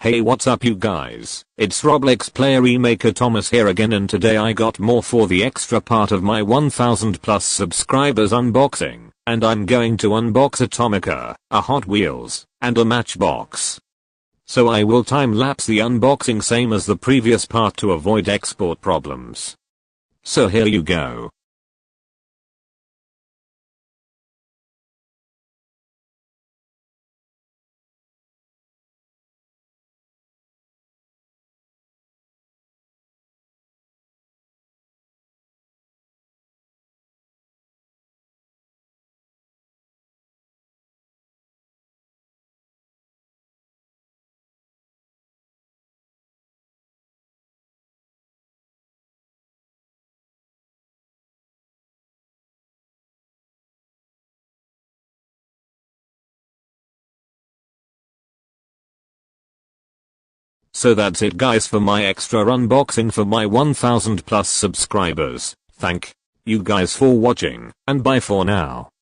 Hey, what's up you guys? It's Roblox player Remaker Thomas here again, and today I got more for the extra part of my 1000 plus subscribers unboxing, and I'm going to unbox a Tomica, a Hot Wheels, and a Matchbox. So I will time lapse the unboxing same as the previous part to avoid export problems. So here you go. So that's it guys for my extra unboxing for my 1000 plus subscribers. Thank you guys for watching, and bye for now.